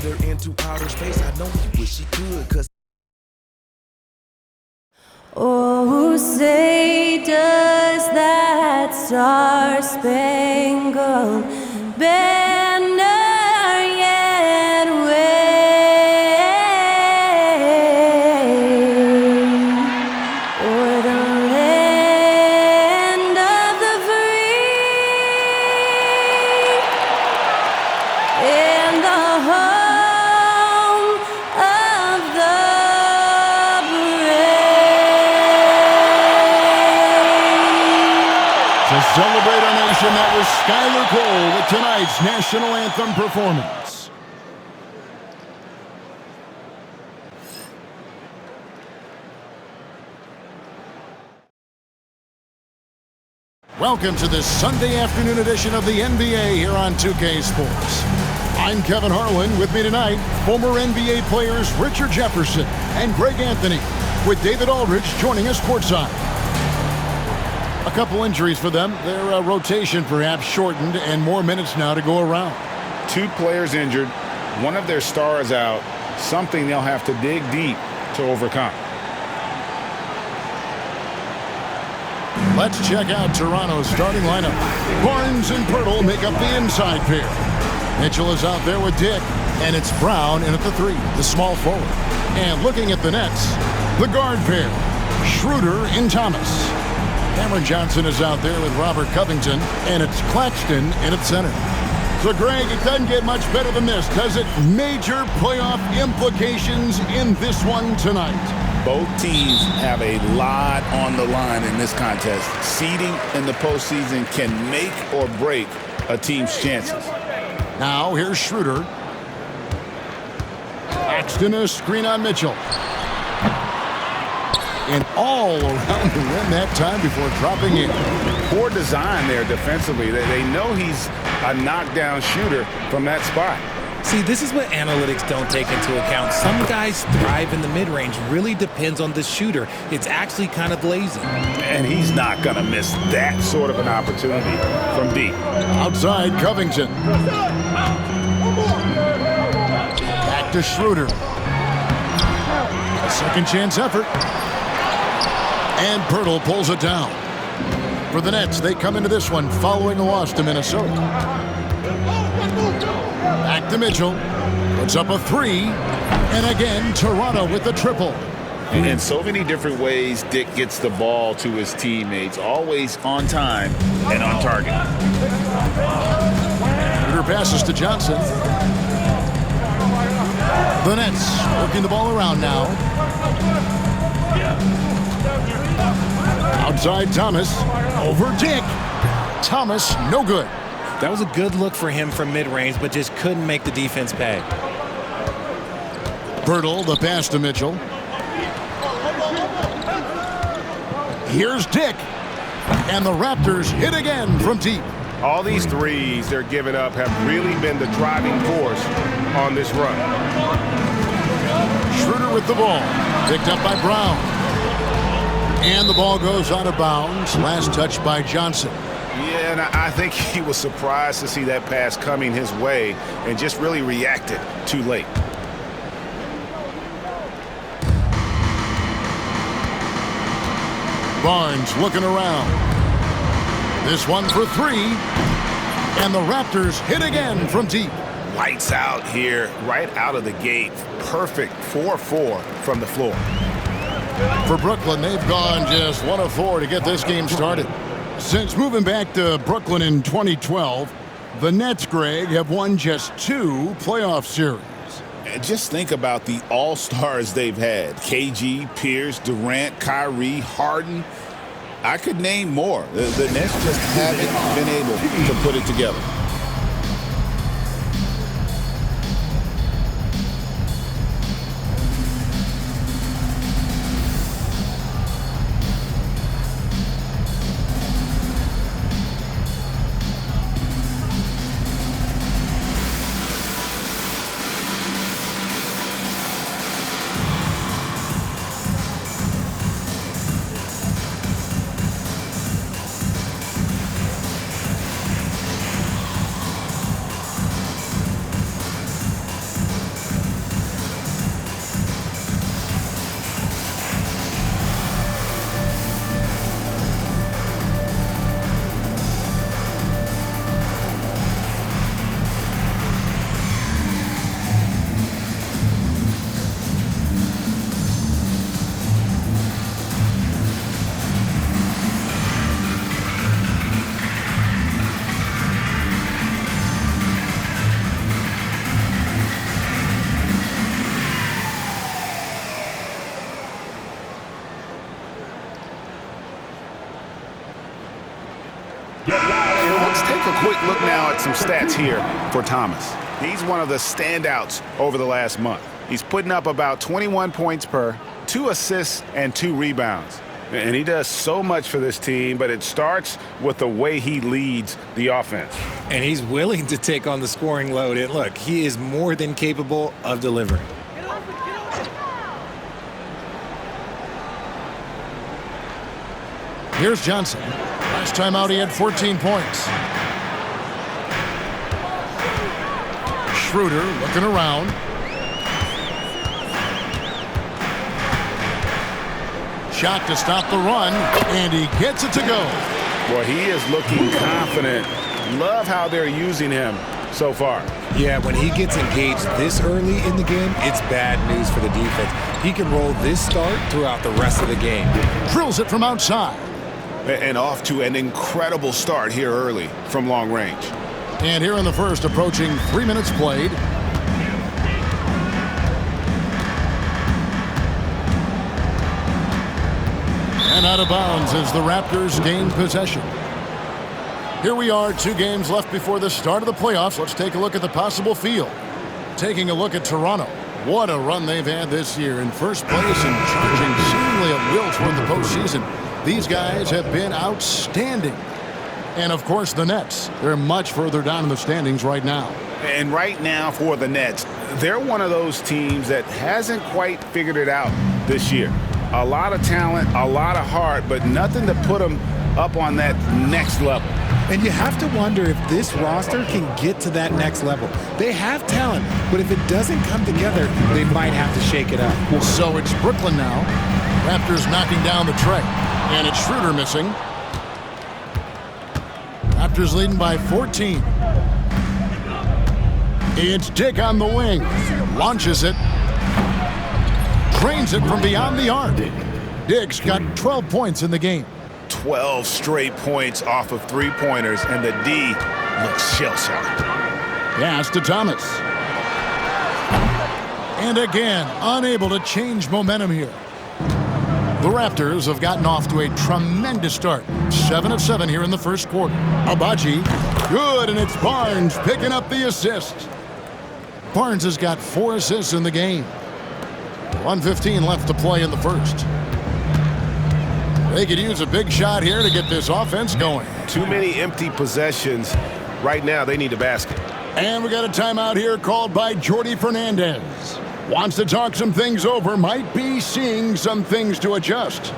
her into outer space. I know you wish she could, cause oh, say does that star-spangled banner yet wave o'er the land of the free and the home of the To celebrate our nation, that was Skylar Cole with tonight's national anthem performance. Welcome to this Sunday afternoon edition of the NBA here on 2K Sports. I'm Kevin Harlan. With me tonight, former NBA players Richard Jefferson and Greg Anthony, with David Aldridge joining us courtside. A couple injuries for them. Their rotation perhaps shortened and more minutes now to go around. 2 players injured, one of their stars out, something they'll have to dig deep to overcome. Let's check out Toronto's starting lineup. Barnes and Pirtle make up the inside pair. Mitchell is out there with Dick, and it's Brown in at the 3, the small forward. And looking at the Nets, the guard pair, Schroeder and Thomas. Cameron Johnson is out there with Robert Covington, and it's Claxton in at center. So, Greg, it doesn't get much better than this, does it? Major playoff implications in this one tonight. Both teams have a lot on the line in this contest. Seeding in the postseason can make or break a team's chances. Now, here's Schroeder. Claxton, a screen on Mitchell. And all around the rim that time before dropping in. Poor design there defensively. They know he's a knockdown shooter from that spot. See, this is what analytics don't take into account. Some guys thrive in the mid-range. Really depends on the shooter. It's actually kind of lazy. And he's not going to miss that sort of an opportunity from deep. Outside, Covington. Back to Schroeder. A second chance effort. And Pirtle pulls it down. For the Nets, they come into this one following a loss to Minnesota. Back to Mitchell. Puts up a 3. And again, Toronto with the triple. In so many different ways, Dick gets the ball to his teammates. Always on time and on target. Schroeder passes to Johnson. The Nets working the ball around now. Outside Thomas, over Dick. Thomas, no good. That was a good look for him from mid-range, but just couldn't make the defense pay. Pirtle, the pass to Mitchell. Here's Dick. And the Raptors hit again from deep. All these threes they're giving up have really been the driving force on this run. Schroeder with the ball. Picked up by Brown. And the ball goes out of bounds. Last touch by Johnson. Yeah, and I think he was surprised to see that pass coming his way and just really reacted too late. Barnes looking around. This one for 3. And the Raptors hit again from deep. Lights out here, right out of the gate. Perfect 4-4 from the floor. For Brooklyn, they've gone just 1 of 4 to get this game started. Since moving back to Brooklyn in 2012, the Nets, Greg, have won just 2 playoff series. And just think about the all-stars they've had. KG, Pierce, Durant, Kyrie, Harden. I could name more. The Nets just haven't been able to put it together. quick look now at some stats here for Thomas. He's one of the standouts over the last month. He's putting up about 21 points per, 2 assists, and 2 rebounds. And he does so much for this team, but it starts with the way he leads the offense. And he's willing to take on the scoring load. And look, he is more than capable of delivering. Here's Johnson. Last time out, he had 14 points. Schroeder looking around. Shot to stop the run, and he gets it to go. Boy, he is looking confident. Love how they're using him so far. Yeah, when he gets engaged this early in the game, it's bad news for the defense. He can roll this start throughout the rest of the game. Drills it from outside. And off to an incredible start here early from long range. And here in the first, approaching 3 minutes played. And out of bounds as the Raptors gain possession. Here we are, 2 games left before the start of the playoffs. Let's take a look at the possible field. Taking a look at Toronto. What a run they've had this year, in first place and charging seemingly at will toward the postseason. These guys have been outstanding. And, of course, the Nets. They're much further down in the standings right now. And right now for the Nets, they're one of those teams that hasn't quite figured it out this year. A lot of talent, a lot of heart, but nothing to put them up on that next level. And you have to wonder if this roster can get to that next level. They have talent, but if it doesn't come together, they might have to shake it up. So it's Brooklyn now. Raptors knocking down the tray. And it's Schroeder missing. Raptors leading by 14. It's Dick on the wing. Launches it. Drains it from beyond the arc. Dick's got 12 points in the game. 12 straight points off of 3-pointers, and the D looks shell-shocked. Pass to Thomas. And again, unable to change momentum here. The Raptors have gotten off to a tremendous start. 7 of 7 here in the first quarter. Abaji, good, and it's Barnes picking up the assist. Barnes has got 4 assists in the game. 1:15 left to play in the first. They could use a big shot here to get this offense going. Too many empty possessions. Right now, they need a basket. And we got a timeout here called by Jordy Fernandez. Wants to talk some things over, might be seeing some things to adjust.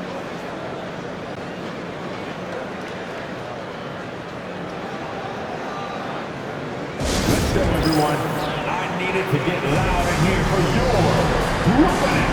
Listen, everyone, I needed to get loud in here for your Brooklyn.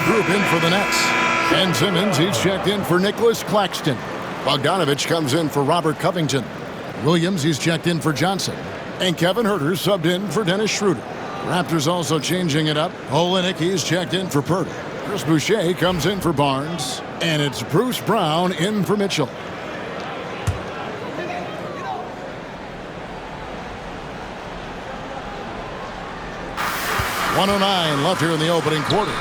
Group in for the Nets. Ben Simmons, he's checked in for Nicholas Claxton. Bogdanovich comes in for Robert Covington. Williams, he's checked in for Johnson. And Kevin Huerter subbed in for Dennis Schroeder. Raptors also changing it up. Olynyk, he's checked in for Purdy. Chris Boucher comes in for Barnes. And it's Bruce Brown in for Mitchell. .109 left here in the opening quarter.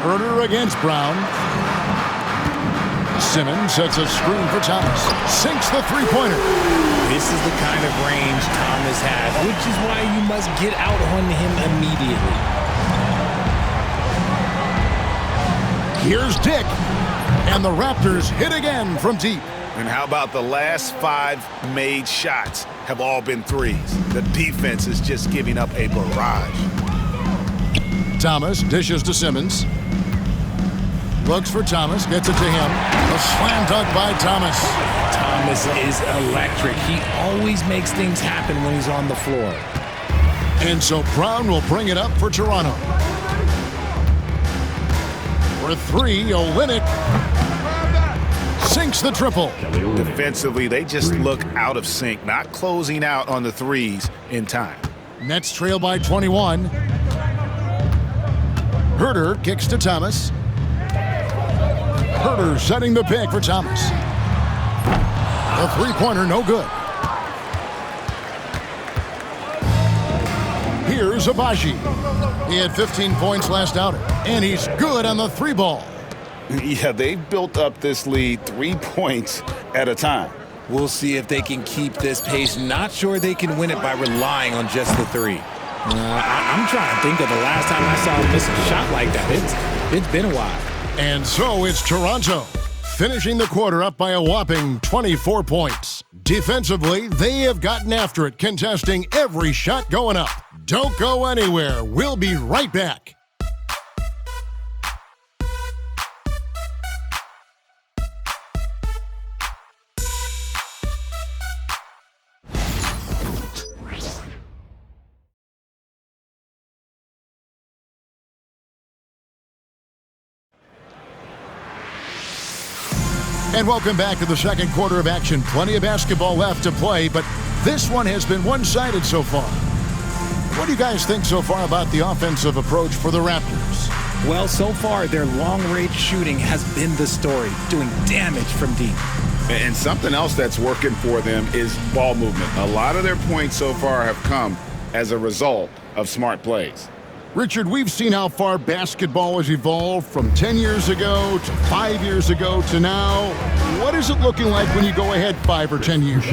Huerter against Brown. Simmons sets a screen for Thomas. Sinks the three-pointer. This is the kind of range Thomas has, which is why you must get out on him immediately. Here's Dick. And the Raptors hit again from deep. And how about the last 5 made shots have all been threes? The defense is just giving up a barrage. Thomas dishes to Simmons. Looks for Thomas, gets it to him. A slam dunk by Thomas. Thomas is electric. He always makes things happen when he's on the floor. And so Brown will bring it up for Toronto. For 3, Olynyk sinks the triple. Defensively, they just look out of sync, not closing out on the threes in time. Nets trail by 21. Herter kicks to Thomas. Herter setting the pick for Thomas. The three-pointer, no good. Here's Abaji. He had 15 points last outing, and he's good on the 3-ball. Yeah, they've built up this lead 3 points at a time. We'll see if they can keep this pace. Not sure they can win it by relying on just the 3. I'm trying to think of the last time I saw him miss a shot like that. It's been a while. And so it's Toronto, finishing the quarter up by a whopping 24 points. Defensively, they have gotten after it, contesting every shot going up. Don't go anywhere. We'll be right back. And welcome back to the second quarter of action. Plenty of basketball left to play, but this one has been one-sided so far. What do you guys think so far about the offensive approach for the Raptors? Well, so far, their long-range shooting has been the story, doing damage from deep. And something else that's working for them is ball movement. A lot of their points so far have come as a result of smart plays. Richard, we've seen how far basketball has evolved from 10 years ago to 5 years ago to now. What is it looking like when you go ahead 5 or 10 years?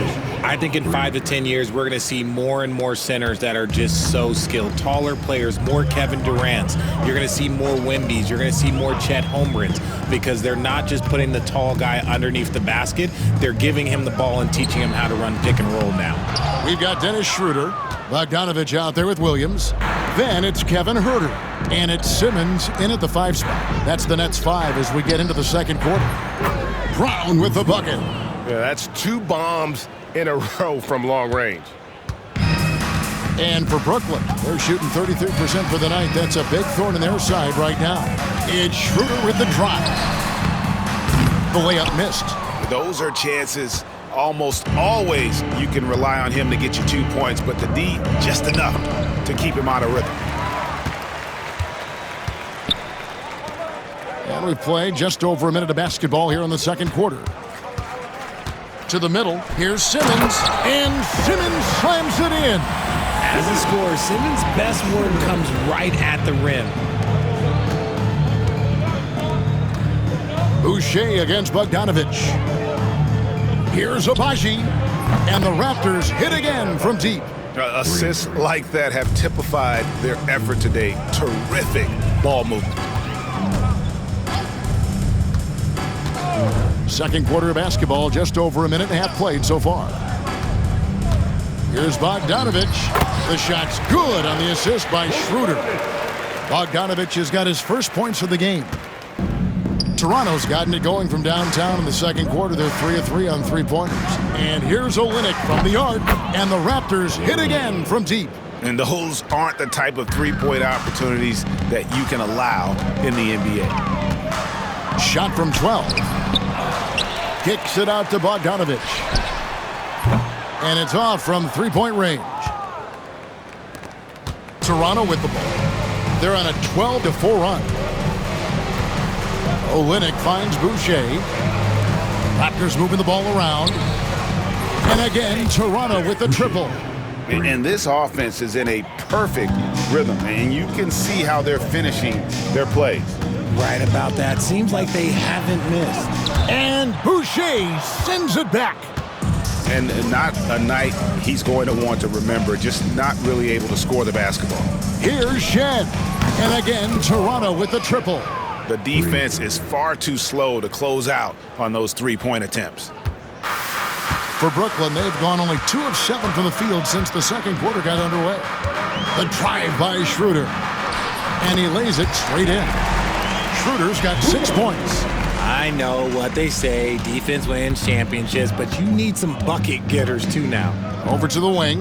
I think in 5 to 10 years, we're going to see more and more centers that are just so skilled. Taller players, more Kevin Durant's. You're going to see more Wembys. You're going to see more Chet Holmgrens because they're not just putting the tall guy underneath the basket. They're giving him the ball and teaching him how to run pick and roll now. We've got Dennis Schroeder, Bogdanovich out there with Williams. Then it's Kevin Herter, and it's Simmons in at the 5 spot. That's the Nets 5 as we get into the second quarter. Brown with the bucket. Yeah, that's 2 bombs in a row from long range. And for Brooklyn, they're shooting 33% for the night. That's a big thorn in their side right now. It's Schroeder with the drive. The layup missed. Those are chances. Almost always you can rely on him to get you 2 points, but the D, just enough to keep him out of rhythm. And we've played just over a minute of basketball here in the second quarter. To the middle, here's Simmons, and Simmons slams it in. As a scorer, Simmons' best work comes right at the rim. Boucher against Bogdanovich. Here's Abaji, and the Raptors hit again from deep. Assists like that have typified their effort today. Terrific ball movement. Second quarter of basketball, just over a minute and a half played so far. Here's Bogdanovich. The shot's good on the assist by Schroeder. Bogdanovich has got his first points of the game. Toronto's gotten it going from downtown in the second quarter. They're 3 of 3 on 3-pointers. And here's Olynyk from the arc, and the Raptors hit again from deep. And those aren't the type of 3-point opportunities that you can allow in the NBA. Shot from 12. Kicks it out to Bogdanovich. And it's off from 3-point range. Toronto with the ball. They're on a 12-4 run. Olynyk finds Boucher. Raptors moving the ball around. And again, Toronto with the triple. And this offense is in a perfect rhythm, and you can see how they're finishing their plays. Right about that. Seems like they haven't missed. And Boucher sends it back. And not a night he's going to want to remember, just not really able to score the basketball. Here's Shen. And again, Toronto with the triple. The defense is far too slow to close out on those three-point attempts. For Brooklyn, they've gone only 2 of 7 from the field since the second quarter got underway. The drive by Schroeder. And he lays it straight in. Schroeder's got 6 points. I know what they say, defense wins championships, but you need some bucket getters too now. Over to the wing.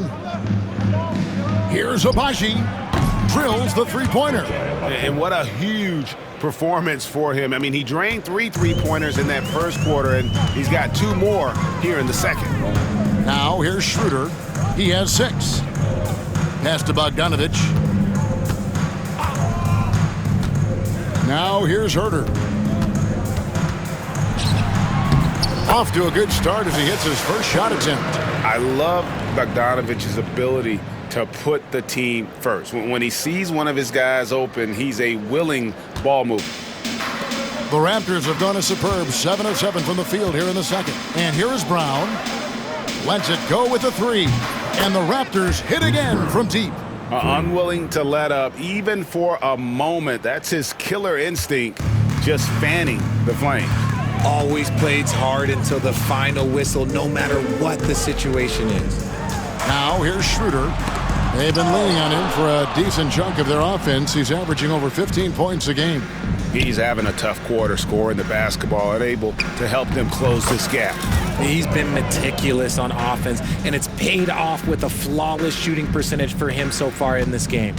Here's Abaji. Drills the three-pointer. And what a huge performance for him. I mean, he drained 3 three-pointers in that first quarter, and he's got 2 more here in the second. Now here's Schroeder. He has 6. Pass to Bogdanovich. Now here's Herter. Off to a good start as he hits his first shot attempt. I love Bogdanovich's ability to put the team first. When he sees one of his guys open, he's a willing ball mover. The Raptors have gone a superb 7 of 7 from the field here in the second. And here is Brown. Lets it go with a 3. And the Raptors hit again from deep. Unwilling to let up even for a moment. That's his killer instinct, just fanning the flame. Always plays hard until the final whistle, no matter what the situation is. Now here's Schroeder. They've been leaning on him for a decent chunk of their offense. He's averaging over 15 points a game. He's having a tough quarter scoring the basketball and able to help them close this gap. He's been meticulous on offense, and it's paid off with a flawless shooting percentage for him so far in this game.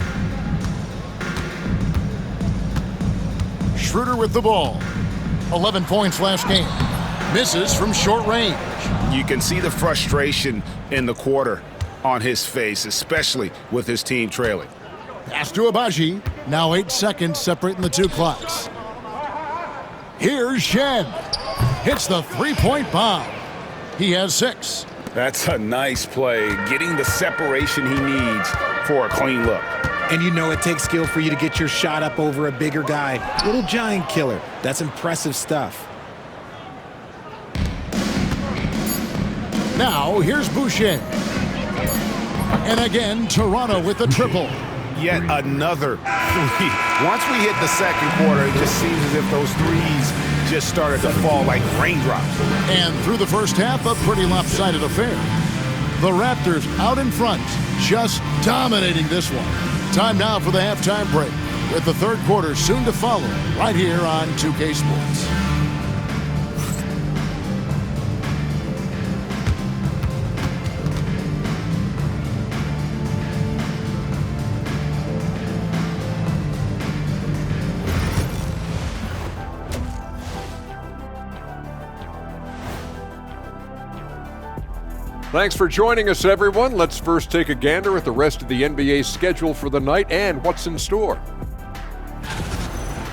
Schroeder with the ball. 11 points last game. Misses from short range. You can see the frustration in the quarter on his face, especially with his team trailing. Pass to Abaji. Now 8 seconds separating the 2 clocks. Here's Shen. Hits the three-point bomb. He has 6. That's a nice play, getting the separation he needs for a clean look. And you know it takes skill for you to get your shot up over a bigger guy. Little giant killer. That's impressive stuff. Now here's Boucher. And again, Toronto with the triple. Yet another 3. Once we hit the second quarter, it just seems as if those threes just started to fall like raindrops. And through the first half, a pretty lopsided affair. The Raptors out in front, just dominating this one. Time now for the halftime break, with the third quarter soon to follow, right here on 2K Sports. Thanks for joining us, everyone. Let's first take a gander at the rest of the NBA schedule for the night and what's in store.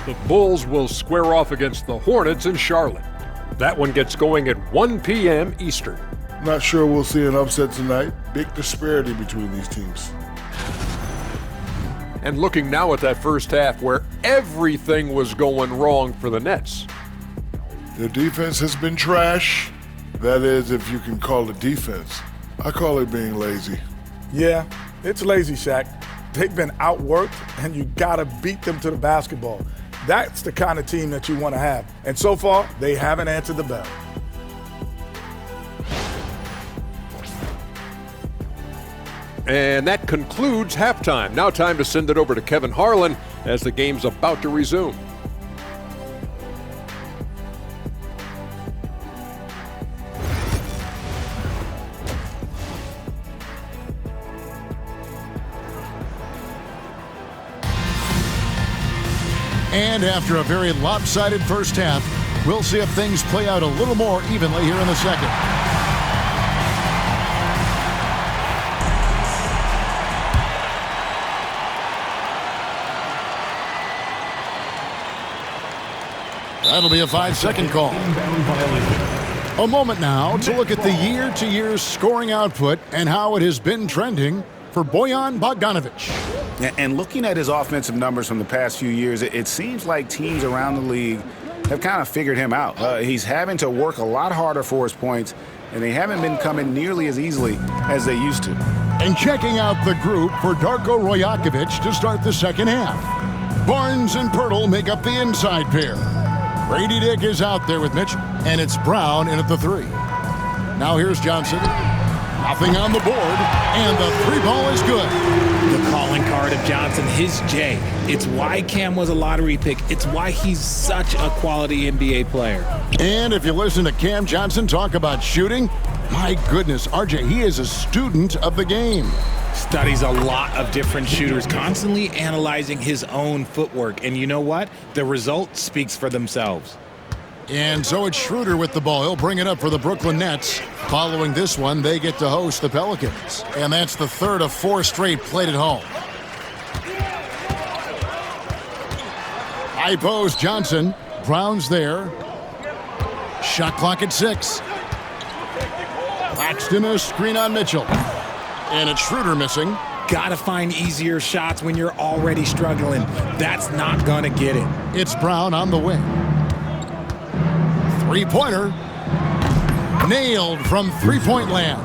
The Bulls will square off against the Hornets in Charlotte. That one gets going at 1 p.m. Eastern. Not sure we'll see an upset tonight. Big disparity between these teams. And looking now at that first half where everything was going wrong for the Nets. Their defense has been trash. That is, if you can call it defense. I call it being lazy. Yeah, it's lazy, Shaq. They've been outworked, and you gotta beat them to the basketball. That's the kind of team that you want to have. And so far, they haven't answered the bell. And that concludes halftime. Now time to send it over to Kevin Harlan as the game's about to resume. And after a very lopsided first half, we'll see if things play out a little more evenly here in the second. That'll be a 5-second call. A moment now to look at the year-to-year scoring output and how it has been trending for Bojan Bogdanović. And looking at his offensive numbers from the past few years, it seems like teams around the league have kind of figured him out. He's having to work a lot harder for his points, and they haven't been coming nearly as easily as they used to. And checking out the group for Darko Rojakovic to start the second half. Barnes and Pirtle make up the inside pair. Brady Dick is out there with Mitchell, and it's Brown in at the 3. Now here's Johnson. Nothing on the board, and the 3 ball is good. The calling card of Johnson, his J. It's why Cam was a lottery pick. It's why he's such a quality NBA player. And if you listen to Cam Johnson talk about shooting, my goodness, RJ, he is a student of the game. Studies a lot of different shooters, constantly analyzing his own footwork. And you know what? The result speaks for themselves. And so it's Schroeder with the ball. He'll bring it up for the Brooklyn Nets. Following this one, they get to host the Pelicans. And that's the 3rd of 4 straight played at home. High post, Johnson. Brown's there. Shot clock at 6. Paxton a screen on Mitchell. And it's Schroeder missing. Gotta find easier shots when you're already struggling. That's not gonna get it. It's Brown on the wing. 3-pointer. Nailed from 3-point land.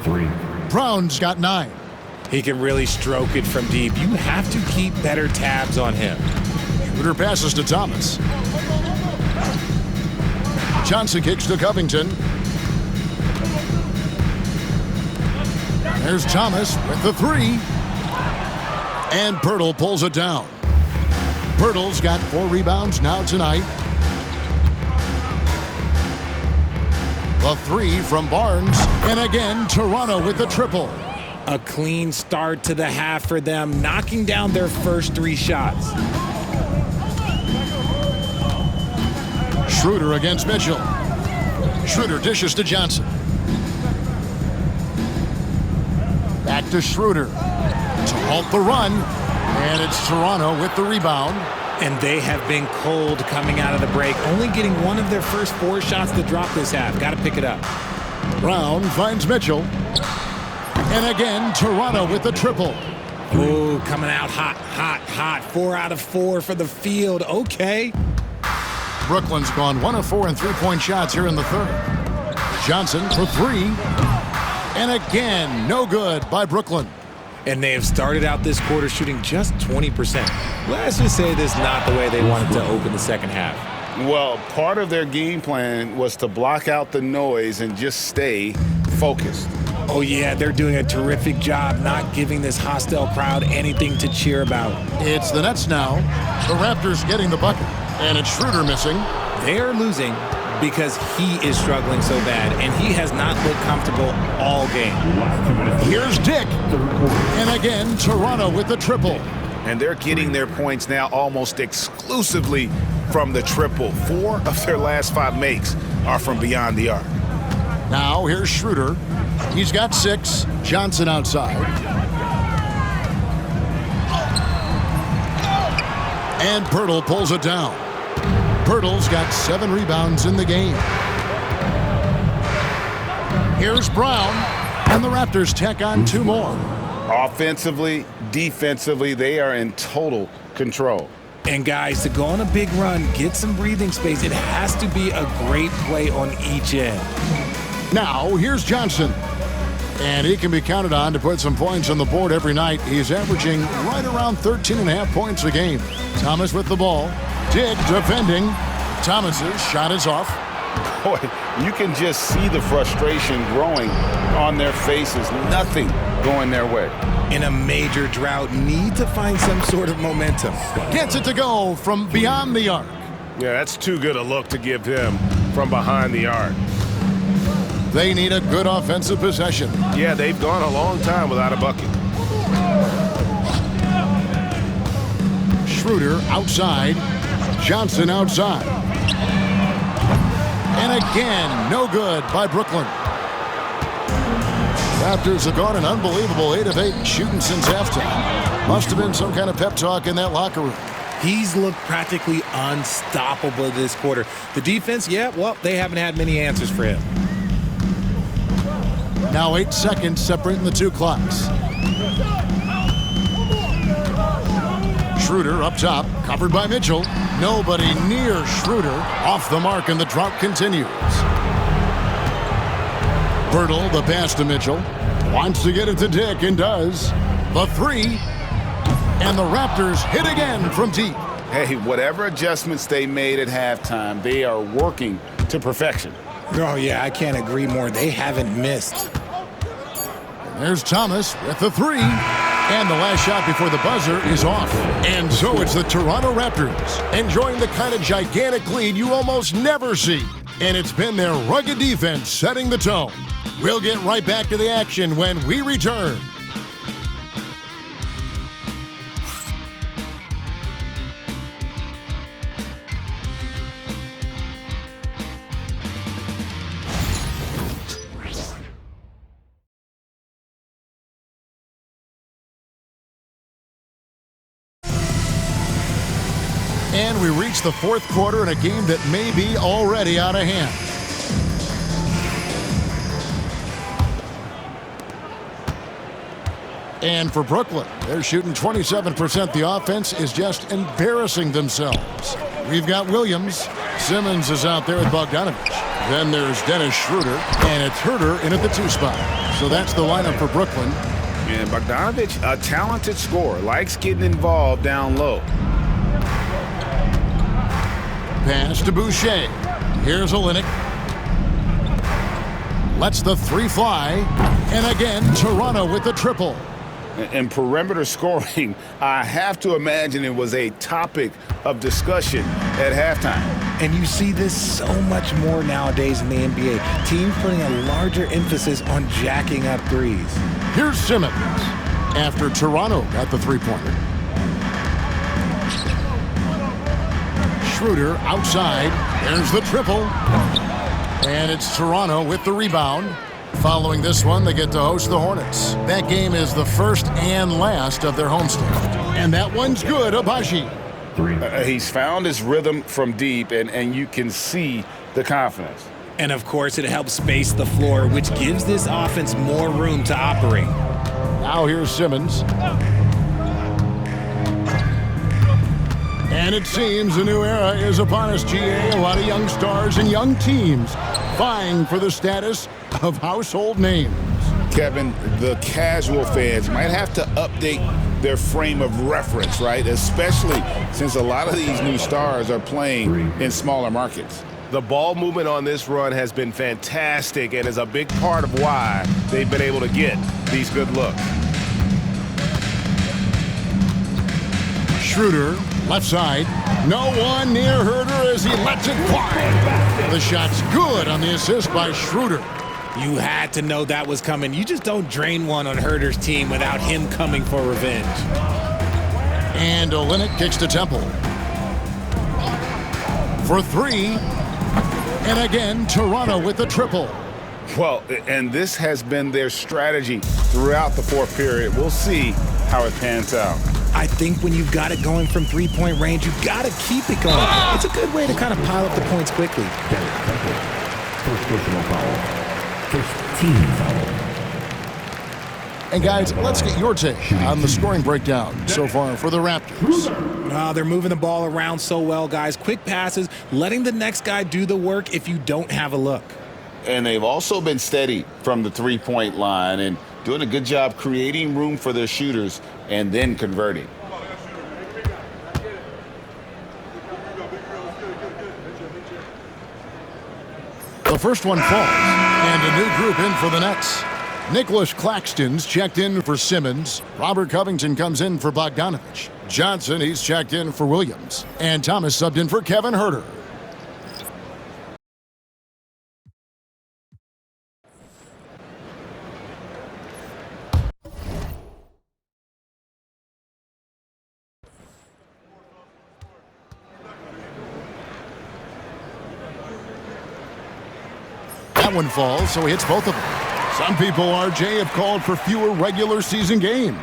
3. Brown's got 9. He can really stroke it from deep. You have to keep better tabs on him. Schroeder passes to Thomas. Johnson kicks to Covington. There's Thomas with the 3. And Pirtle pulls it down. Pirtle's got 4 rebounds now tonight. The 3 from Barnes. And again, Toronto with the triple. A clean start to the half for them, knocking down their first 3 shots. Schroeder against Mitchell. Schroeder dishes to Johnson. Back to Schroeder to halt the run. And it's Toronto with the rebound. And they have been cold coming out of the break, only getting one of their first 4 shots to drop this half. Got to pick it up. Brown finds Mitchell. And again, Toronto with the triple. Ooh, coming out hot, hot, hot. 4 out of 4 for the field. Okay. Brooklyn's gone 1 of 4 in 3-point shots here in the 3rd. Johnson for 3. And again, no good by Brooklyn. And they have started out this quarter shooting just 20%. Let's just say this is not the way they wanted to open the second half. Well, part of their game plan was to block out the noise and just stay focused. Oh, yeah, they're doing a terrific job not giving this hostile crowd anything to cheer about. It's the Nets now. The Raptors getting the bucket. And it's Schroeder missing. They are losing because he is struggling so bad, and he has not looked comfortable all game. Here's Dick. And again, Toronto with the triple. And they're getting their points now almost exclusively from the triple. 4 of their last 5 makes are from beyond the arc. Now here's Schroeder. He's got 6. Johnson outside. And Pirtle pulls it down. Pirtle's got 7 rebounds in the game. Here's Brown. And the Raptors tack on 2 more. Offensively, defensively, they are in total control. And guys, to go on a big run, get some breathing space, it has to be a great play on each end. Now, here's Johnson. And he can be counted on to put some points on the board every night. He's averaging right around 13.5 points a game. Thomas with the ball. Dick defending. Thomas's shot is off. Boy, you can just see the frustration growing on their faces. Nothing going their way. In a major drought, need to find some sort of momentum. Gets it to go from beyond the arc. Yeah, that's too good a look to give him from behind the arc. They need a good offensive possession. Yeah, they've gone a long time without a bucket. Schroeder outside. Johnson outside. And again, no good by Brooklyn. Raptors have gone an unbelievable 8 of 8 shooting since halftime. Must have been some kind of pep talk in that locker room. He's looked practically unstoppable this quarter. The defense, yeah, well, they haven't had many answers for him. Now 8 seconds separating the 2 clocks. Schroeder up top, covered by Mitchell. Nobody near Schroeder. Off the mark, and the drought continues. Bertle, the pass to Mitchell. Wants to get it to Dick, and does. The three. And the Raptors hit again from deep. Hey, whatever adjustments they made at halftime, they are working to perfection. Oh, yeah, I can't agree more. They haven't missed. There's Thomas with the three. And the last shot before the buzzer is off. And so it's the Toronto Raptors enjoying the kind of gigantic lead you almost never see. And it's been their rugged defense setting the tone. We'll get right back to the action when we return. And we reach the fourth quarter in a game that may be already out of hand. And for Brooklyn, they're shooting 27%. The offense is just embarrassing themselves. We've got Williams. Simmons is out there with Bogdanovich. Then there's Dennis Schroeder, and it's Herter in at the 2 spot. So that's the lineup for Brooklyn. And Bogdanovich, a talented scorer, likes getting involved down low. Pass to Boucher. Here's Olynyk. Lets the three fly. And again, Toronto with the triple. And perimeter scoring, I have to imagine it was a topic of discussion at halftime. And you see this so much more nowadays in the NBA. Teams putting a larger emphasis on jacking up threes. Here's Simmons after Toronto got the three-pointer. Schroeder outside. There's the triple. And it's Toronto with the rebound. Following this one, they get to host the Hornets. That game is the first and last of their homestand. And that one's good, Abaji. He's found his rhythm from deep, and you can see the confidence. And, of course, it helps space the floor, which gives this offense more room to operate. Now here's Simmons. And it seems a new era is upon us, GA. A lot of young stars and young teams vying for the status of household names. Kevin, the casual fans might have to update their frame of reference, right? Especially since a lot of these new stars are playing in smaller markets. The ball movement on this run has been fantastic and is a big part of why they've been able to get these good looks. Schroeder, left side. No one near Herter as he lets it fly. The shot's good on the assist by Schroeder. You had to know that was coming. You just don't drain one on Herter's team without him coming for revenge. And Olynyk kicks to Temple. For three. And again, Toronto with the triple. Well, and this has been their strategy throughout the fourth period. We'll see how it pans out. I think when you've got it going from three-point range, you've got to keep it going. It's a good way to kind of pile up the points quickly. First personal foul. First team foul. And guys, let's get your take on the scoring breakdown so far for the Raptors. They're moving the ball around so well, guys. Quick passes, letting the next guy do the work if you don't have a look. And they've also been steady from the three-point line and doing a good job creating room for their shooters and then converting. The first one falls, and a new group in for the Nets. Nicholas Claxton's checked in for Simmons. Robert Covington comes in for Bogdanovich. Johnson, he's checked in for Williams. And Thomas subbed in for Kevin Herter. That one falls, so he hits both of them. Some people, RJ, have called for fewer regular season games.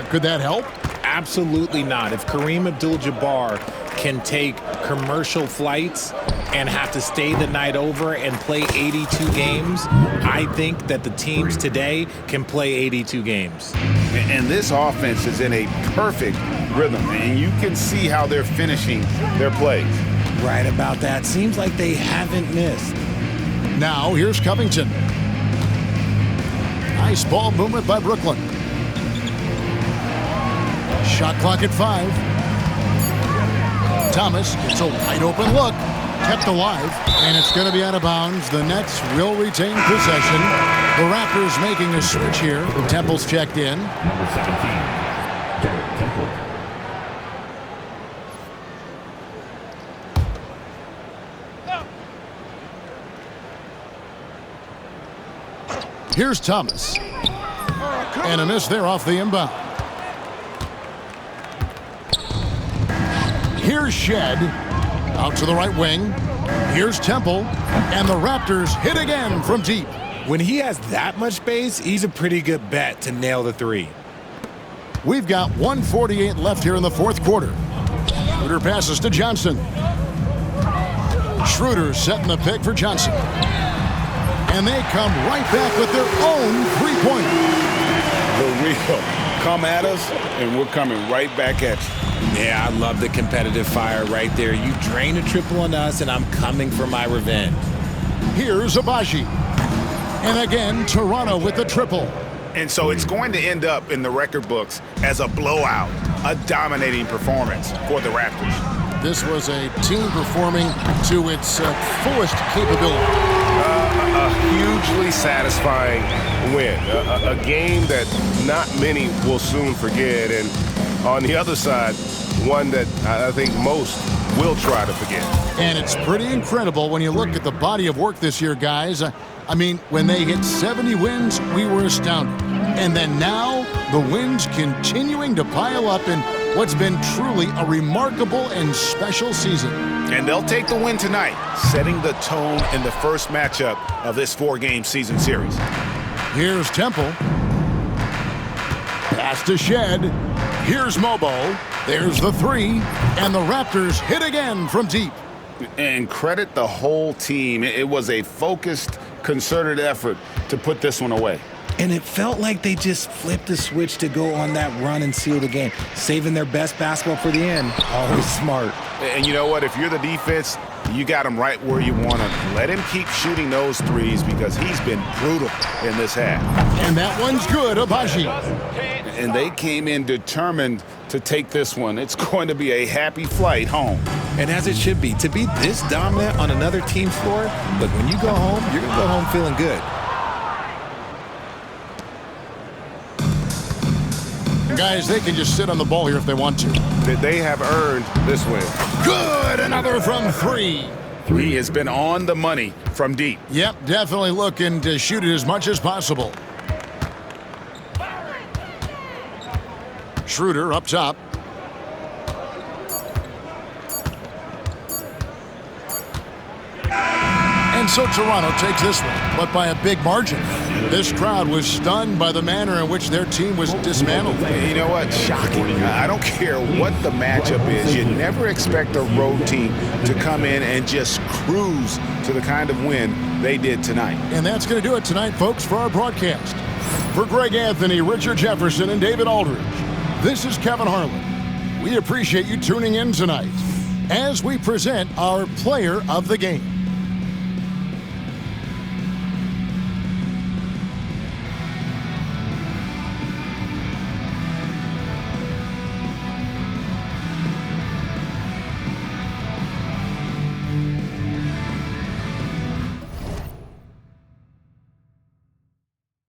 Could that help? Absolutely not. If Kareem Abdul-Jabbar can take commercial flights and have to stay the night over and play 82 games, I think that the teams today can play 82 games. And this offense is in a perfect rhythm, and you can see how they're finishing their plays. Right about that. Seems like they haven't missed. Now, here's Covington. Nice ball movement by Brooklyn. Shot clock at 5. Thomas gets a wide open look. Kept alive, and it's going to be out of bounds. The Nets will retain possession. The Raptors making a switch here. Temple's checked in. Number 17, Garrett Temple. Here's Thomas. And a miss there off the inbound. Here's Shed. Out to the right wing. Here's Temple. And the Raptors hit again from deep. When he has that much space, he's a pretty good bet to nail the 3. We've got 1:48 left here in the fourth quarter. Schroeder passes to Johnson. Schroeder setting the pick for Johnson. And they come right back with their own three-pointer. For real. Come at us, and we're coming right back at you. Yeah, I love the competitive fire right there. You drain a triple on us, and I'm coming for my revenge. Here's Abaji. And again, Toronto with the triple. And so it's going to end up in the record books as a blowout, a dominating performance for the Raptors. This was a team performing to its fullest capability. A hugely satisfying win. A game that not many will soon forget. And on the other side, one that I think most will try to forget. And it's pretty incredible when you look at the body of work this year, guys. I mean, when they hit 70 wins, we were astounded. And then now, the wins continuing to pile up in what's been truly a remarkable and special season. And they'll take the win tonight, setting the tone in the first matchup of this 4-game season series. Here's Temple. Pass to Shed. Here's Mobo. There's the 3. And the Raptors hit again from deep. And credit the whole team. It was a focused, concerted effort to put this one away. And it felt like they just flipped the switch to go on that run and seal the game, saving their best basketball for the end. Always smart. And you know what? If you're the defense, you got him right where you want him. Let him keep shooting those threes because he's been brutal in this half. And that one's good, Abaji. And they came in determined to take this one. It's going to be a happy flight home. And as it should be. To be this dominant on another team's floor, look, when you go home, you're going to go home feeling good. Guys, they can just sit on the ball here if they want to. They have earned this win. Good! Another from 3. He has been on the money from deep. Yep, definitely looking to shoot it as much as possible. Schroeder up top. And so Toronto takes this one, but by a big margin. This crowd was stunned by the manner in which their team was dismantled. You know what? Shocking. I don't care what the matchup is. You never expect a road team to come in and just cruise to the kind of win they did tonight. And that's going to do it tonight, folks, for our broadcast. For Greg Anthony, Richard Jefferson, and David Aldridge, this is Kevin Harlan. We appreciate you tuning in tonight as we present our player of the game.